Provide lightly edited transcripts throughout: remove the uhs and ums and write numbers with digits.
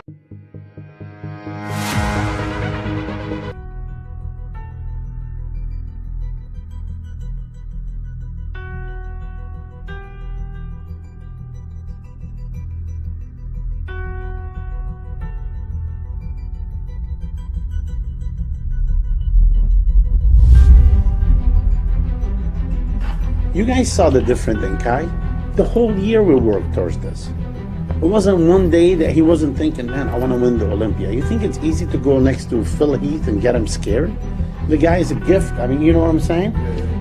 You guys saw the difference in Kai. The whole year we worked towards this. It wasn't one day that he wasn't thinking, man, I want to win the Olympia. You think it's easy to go next to Phil Heath and get him scared? The guy is a gift. I mean, you know what I'm saying?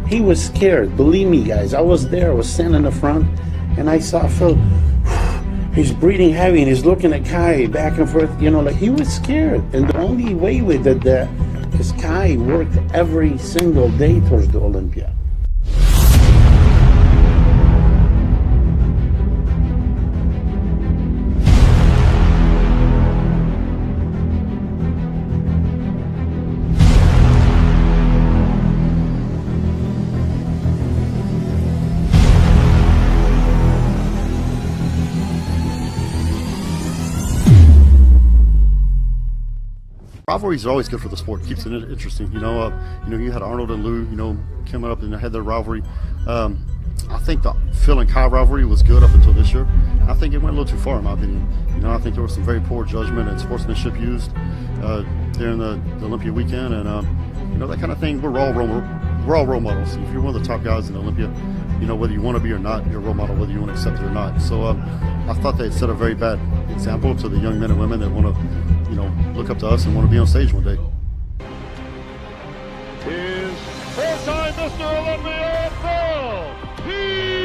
He was scared. Believe me, guys. I was there. I was standing in the front, and I saw Phil. He's breathing heavy, and he's looking at Kai back and forth. You know, like he was scared. And the only way we did that is Kai worked every single day towards the Olympia. Rivalries are always good for the sport. Keeps it interesting. You know, you had Arnold and Lou, coming up and had their rivalry. I think the Phil and Kai rivalry was good up until this year. I think it went a little too far, in my opinion. I think there was some very poor judgment and sportsmanship used during the Olympia weekend, and that kind of thing. We're all role models. If you're one of the top guys in Olympia, whether you want to be or not, you're a role model, whether you want to accept it or not. So I thought they set a very bad example to the young men and women that want to, look up to us and want to be on stage one day. Is four-time Mr. Olympia, Phil Heath!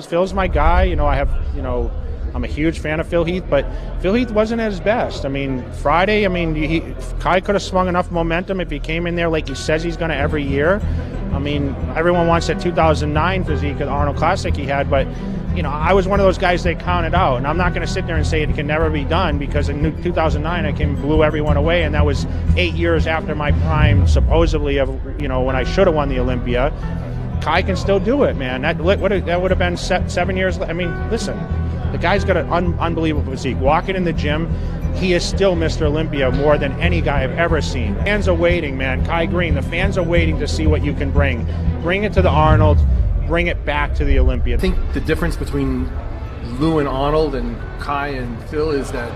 Phil's my guy. I'm a huge fan of Phil Heath, but Phil Heath wasn't at his best. I mean, Friday, Kai could have swung enough momentum if he came in there like he says he's going to every year. I mean, everyone wants that 2009 physique, the Arnold Classic he had, but I was one of those guys they counted out, and I'm not going to sit there and say it can never be done, because in 2009 I came and blew everyone away, and that was 8 years after my prime, supposedly, of when I should have won the Olympia. Kai can still do it, man. That would have been 7 years. I mean, listen, the guy's got an unbelievable physique. Walking in the gym, he is still Mr. Olympia more than any guy I've ever seen. Fans are waiting, man. Kai Greene, the fans are waiting to see what you can bring. Bring it to the Arnold. Bring it back to the Olympia. I think the difference between Lou and Arnold and Kai and Phil is that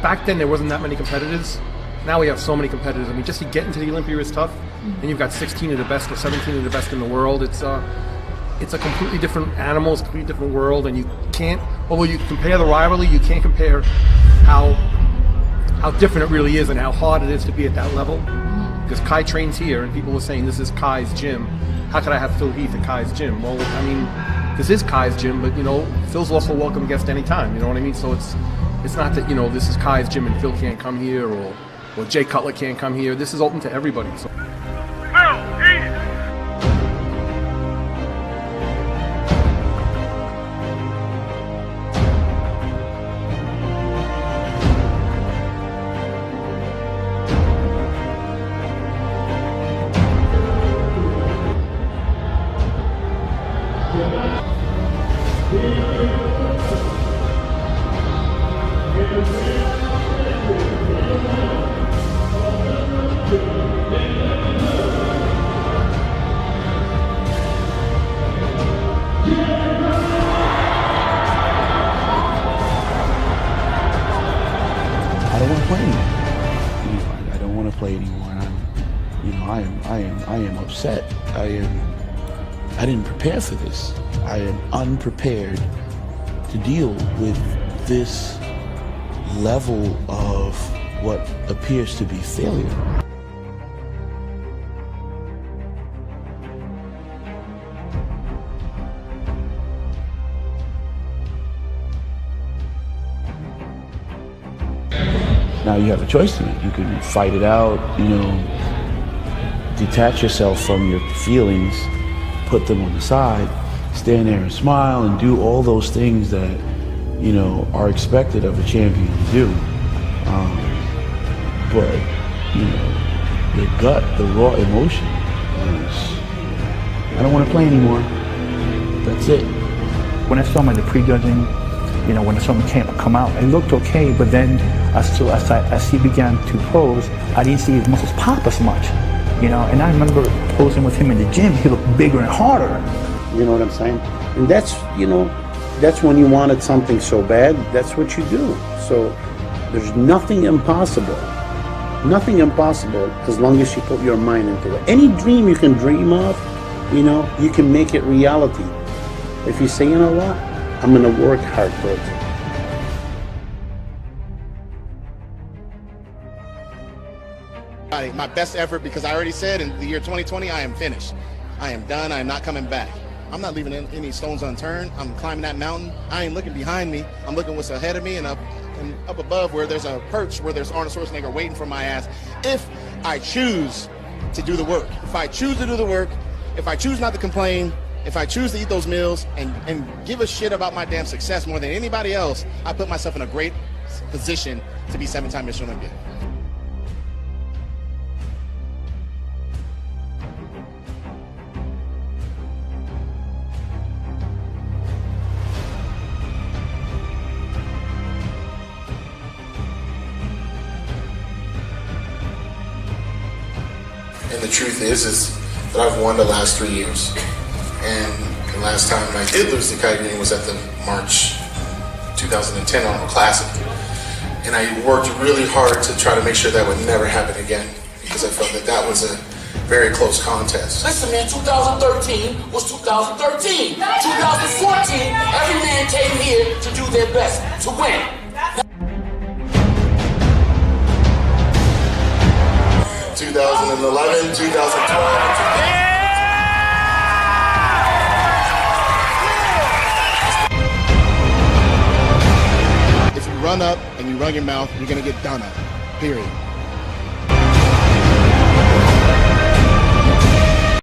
back then there wasn't that many competitors. Now we have so many competitors. I mean, just to get into the Olympia is tough. And you've got 16 of the best or 17 of the best in the world. It's a completely different animal, it's a completely different world, and you can't, although you compare the rivalry, you can't compare how different it really is and how hard it is to be at that level. Because Kai trains here, and people were saying this is Kai's gym. How could I have Phil Heath at Kai's gym? Well, I mean, this is Kai's gym, but Phil's also welcome guest anytime. You know what I mean? So it's not that this is Kai's gym and Phil can't come here, or Jay Cutler can't come here. This is open to everybody. So. I am upset. I didn't prepare for this. I am unprepared to deal with this level of what appears to be failure. Now you have a choice to make. You can fight it out, you know, detach yourself from your feelings, put them on the side, stand there and smile and do all those things that, you know, are expected of a champion to do. But, you know, the gut, the raw emotion is, I don't want to play anymore. That's it. When I saw him at the prejudging, you know, when I saw him come out, it looked okay, but then as he began to pose, I didn't see his muscles pop as much, you know, and I remember posing with him in the gym, he looked bigger and harder. You know what I'm saying? And that's, you know, that's when you wanted something so bad, that's what you do. So there's nothing impossible. Nothing impossible as long as you put your mind into it. Any dream you can dream of, you know, you can make it reality. If you say, you know what, I'm going to work hard towards it. My best effort, because I already said in the year 2020, I am finished. I am done. I am not coming back. I'm not leaving any stones unturned. I'm climbing that mountain. I ain't looking behind me. I'm looking what's ahead of me and up above where there's a perch, where there's Arnold Schwarzenegger waiting for my ass. If I choose to do the work, if I choose to do the work, if I choose not to complain, if I choose to eat those meals and give a shit about my damn success more than anybody else, I put myself in a great position to be 7-time Mr. Olympia. And the truth is that I've won the last 3 years. And the last time I did lose to Kai Greene was at the March 2010 Arnold Classic. And I worked really hard to try to make sure that would never happen again, because I felt that that was a very close contest. Listen, man, 2013 was 2013. 2014, every man came here to do their best, to win. 2011, 2012, If you run up and you run your mouth, you're gonna get done up, period.